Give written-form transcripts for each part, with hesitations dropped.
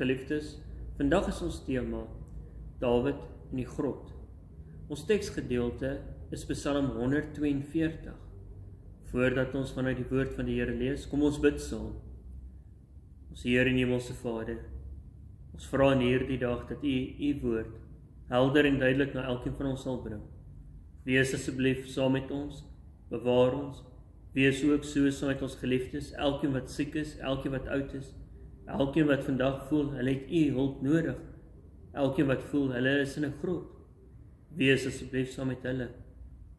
Geliefdes, vandag is ons tema Dawid in die grot. Ons teksgedeelte is Psalm 142. Voordat ons vanuit die woord van die Here lees, kom ons bid saam. Ons Heer en Hemelse Vader, ons vra in hierdie dag dat U woord helder en duidelik na elkeen van ons sal bring. Wees asseblief saam met ons, bewaar ons, wees ook so saam met ons geliefdes, elkeen wat siek is, elkeen wat oud is, elkeen wat vandag voel, hulle het U hulp nodig, elkeen wat voel, hulle is in 'n grot. Wees asseblief saam met hulle,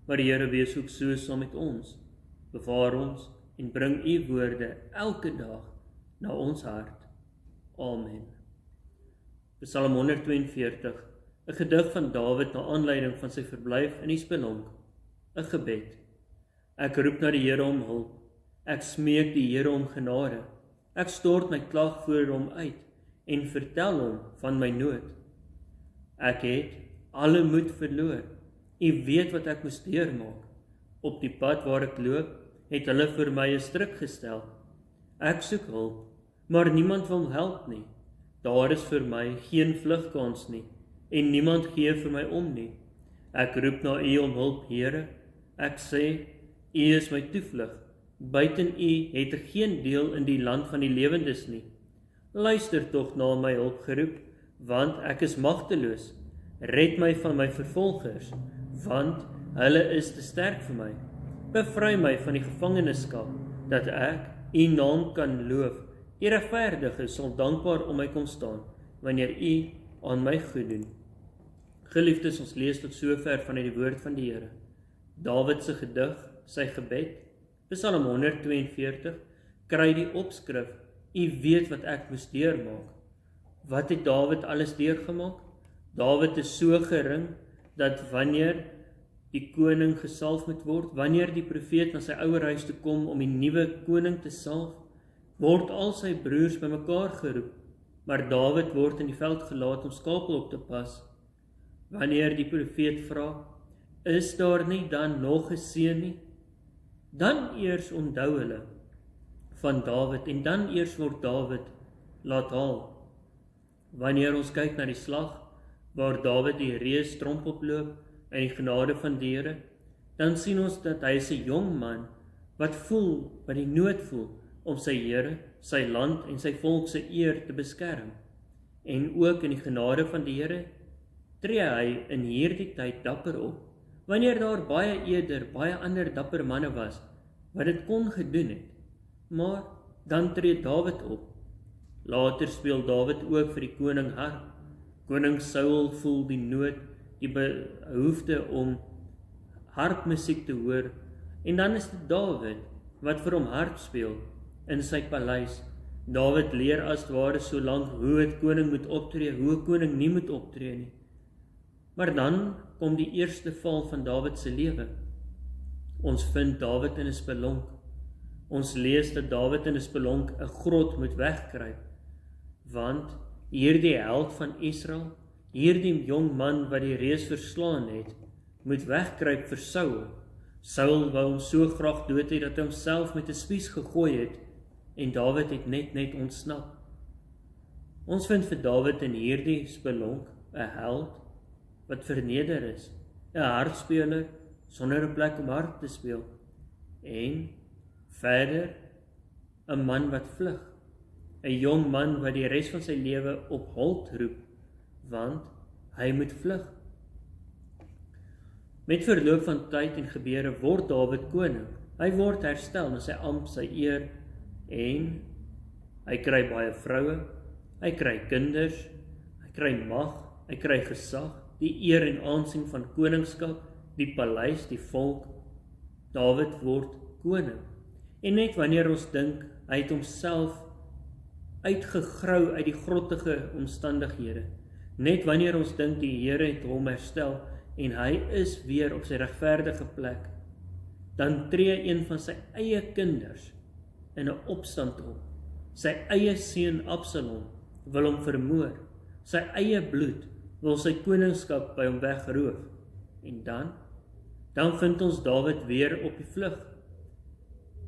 maar die Here wees ook so saam met ons, bewaar ons en bring U woorde elke dag na ons hart. Amen. Psalm 142, 'n gedig van Dawid na aanleiding van sy verblyf in die spelonk, 'n gebed. Ek roep na die Here om hulp, ek smeek die Here om genade, ek stort my klag voor hom uit en vertel hom van my nood. Ek het alle moed verloor, U weet wat ek moes deurmaak. Op die pad waar ek loop, het hulle vir my 'n struik gestel. Ek soek hulp, maar niemand wil help nie. Daar is vir my geen vlugkans nie, en niemand gee vir my om nie. Ek roep na U om hulp, Here. Ek sê, U is my toevlug. Buiten U het ek geen deel in die land van die lewendes nie. Luister tog na my hulpgeroep, want ek is magteloos. Red my van my vervolgers, want hulle is te sterk vir my. Bevry my van die gevangenskap, dat ek U naam kan loof. Die regverdige sal dankbaar om my kom staan, wanneer U aan my goed doen. Geliefdes, ons lees tot sover vanuit die woord van die Here. Dawid se gedig, sy gebed, Psalm 142, kry die opskrif, U weet wat ek moes deurmaak. Wat het Dawid alles deurgemaak? Dawid is so gering, dat wanneer die koning gesalf moet word, wanneer die profeet na sy ouerhuis toe kom om die nuwe koning te salf, word al sy broers bymekaar geroep, maar Dawid word in die veld gelaat om skape op te pas. Wanneer die profeet vra, is daar nie dan nog 'n seun nie? Dan eers onthou hulle van Dawid en dan eers word Dawid laat haal. Wanneer ons kyk na die slag waar Dawid die reus tromp oploop in die genade van die Here, dan sien ons dat hy is 'n jong man wat die nood voel om sy Here, sy land en sy volk se eer te beskerm. En ook in die genade van die Here tree hy in hierdie tyd dapper op, wanneer daar baie ander dapper manne was, wat dit kon gedoen het, maar dan tree Dawid op. Later speel Dawid ook vir die koning harp. Koning Saul voel die nood, die behoefte om harpmusiek te hoor, en dan is dit Dawid wat vir hom harp speel in sy paleis. Dawid leer as ware so lank hoe 'n koning moet optree, hoe 'n koning nie moet optree nie. Maar dan kom die eerste val van Dawid se lewe. Ons vind Dawid in 'n spelonk. Ons lees dat Dawid in 'n spelonk 'n grot moet wegkruip, want hierdie held van Israel, hierdie jong man wat die reus verslaan het, moet wegkruip vir Saul. Saul wou hom so graag dood hê dat hy homself met 'n spies gegooi het, en Dawid het net ontsnap. Ons vind vir Dawid in hierdie spelonk 'n held wat verneder is, 'n hartspeler sonder 'n plek om harp te speel, en verder 'n man wat vlug, 'n jong man wat die res van sy lewe op hulp roep, want hy moet vlug. Met verloop van tyd en gebeure word Dawid koning. Hy word herstel na sy ampt, sy eer, en hy kry baie vroue, hy kry kinders, hy kry mag, hy kry gesag, die eer en aansien van koningskap, die paleis, die volk. Dawid word koning. En net wanneer ons dink, hy het homself uitgegrou uit die grottige omstandighede, net wanneer ons dink die Here het hom herstel, en hy is weer op sy regverdige plek, dan tree een van sy eie kinders in 'n opstand op. Sy eie seun Absalom wil hom vermoor. Sy eie bloed wil sy koningskap by hom wegroof. En dan vind ons Dawid weer op die vlug.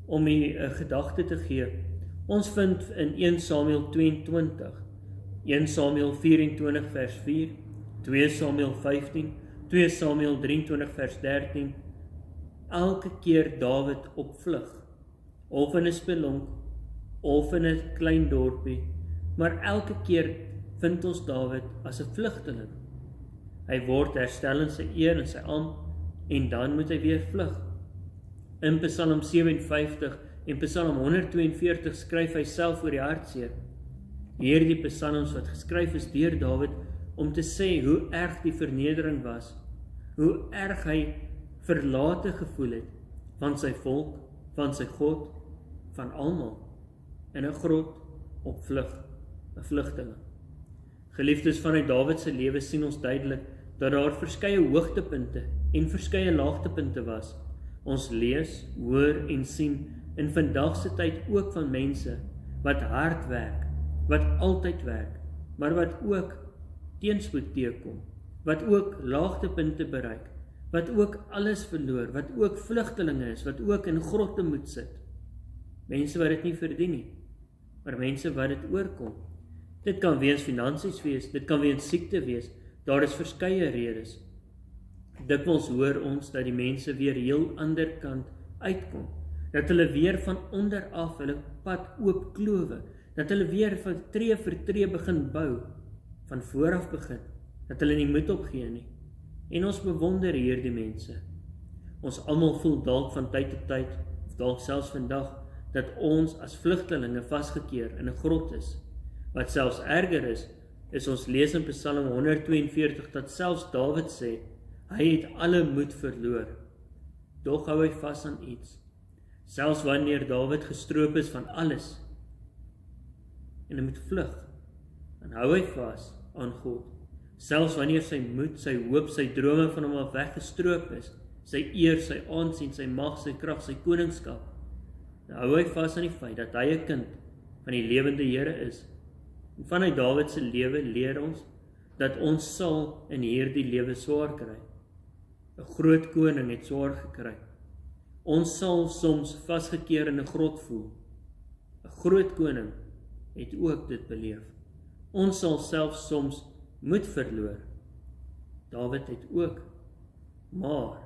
Om 'n gedagte te gee, ons vind in 1 Samuel 22 1 Samuel 24 vers 4, 2 Samuel 15, 2 Samuel 23 vers 13, elke keer Dawid op vlug, of in 'n spelonk, of in 'n klein dorpie, maar elke keer vind ons Dawid as 'n vlugteling. Hy word herstel in sy eer en sy ampt, en dan moet hy weer vlug. In Psalm 57 en Psalm 142 skryf hy self oor die hartseer. Hierdie psalms wat geskryf is deur Dawid om te sê hoe erg die vernedering was, hoe erg hy verlate gevoel het van sy volk, van sy God, van almal, in 'n grot op vlug, 'n vlugteling. Geliefdes, vanuit Dawid se lewe sien ons duidelik dat daar verskeie hoogtepunte en verskeie laagtepunte was. Ons lees, hoor en sien in vandag se tyd ook van mense wat hard werk, wat altyd werk, maar wat ook teenspoed teekom, wat ook laagtepunte bereik, wat ook alles verloor, wat ook vlugtelinge is, wat ook in grotte moet sit. Mense wat dit nie verdien nie, maar mense wat dit oorkom. Dit kan weens finansies wees, dit kan weens siekte wees, daar is verskeie redes. Dikwels hoor ons dat die mense weer heel ander kant uitkom, dat hulle weer van onder af hulle pad oop klowe, dat hulle weer van tree vir tree begin bou, van vooraf begin, dat hulle nie moed opgee nie. En ons bewonder hierdie mense. Ons almal voel dalk van tyd tot tyd, of dalk selfs vandag, dat ons as vlugtelinge vasgekeer in 'n grot is. Wat selfs erger is ons lees in Psalm 142 dat selfs Dawid sê, hy het alle moed verloor. Dog hou hy vas aan iets. Selfs wanneer Dawid gestroop is van alles, en hy moet vlug, dan hou hy vas aan God. Selfs wanneer sy moed, sy hoop, sy drome van hom af weggestroop is, sy eer, sy aansien, sy mag, sy krag, sy koningskap, dan hou hy vas aan die feit dat hy 'n kind van die lewende Here is. En vanuit Dawid se lewe leer ons dat ons sal in hierdie lewe swaar kry. 'n Groot koning het swaar gekry. Ons sal soms vasgekeer in 'n grot voel. 'n Groot koning het ook dit beleef. Ons sal selfs soms moed verloor. Dawid het ook. Maar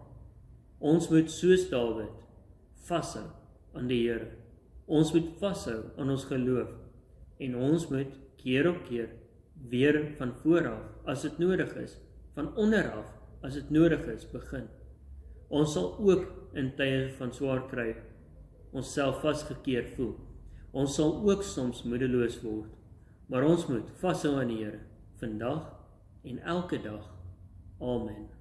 ons moet soos Dawid vashou aan die Here. Ons moet vashou aan ons geloof. En ons moet keer op keer weer van vooraf, as dit nodig is, van onderaf, as dit nodig is, begin. Ons sal ook in tye van swaar kry ons self vasgekeer voel. Ons sal ook soms moedeloos word, maar ons moet vashou aan die Here, vandag en elke dag. Amen.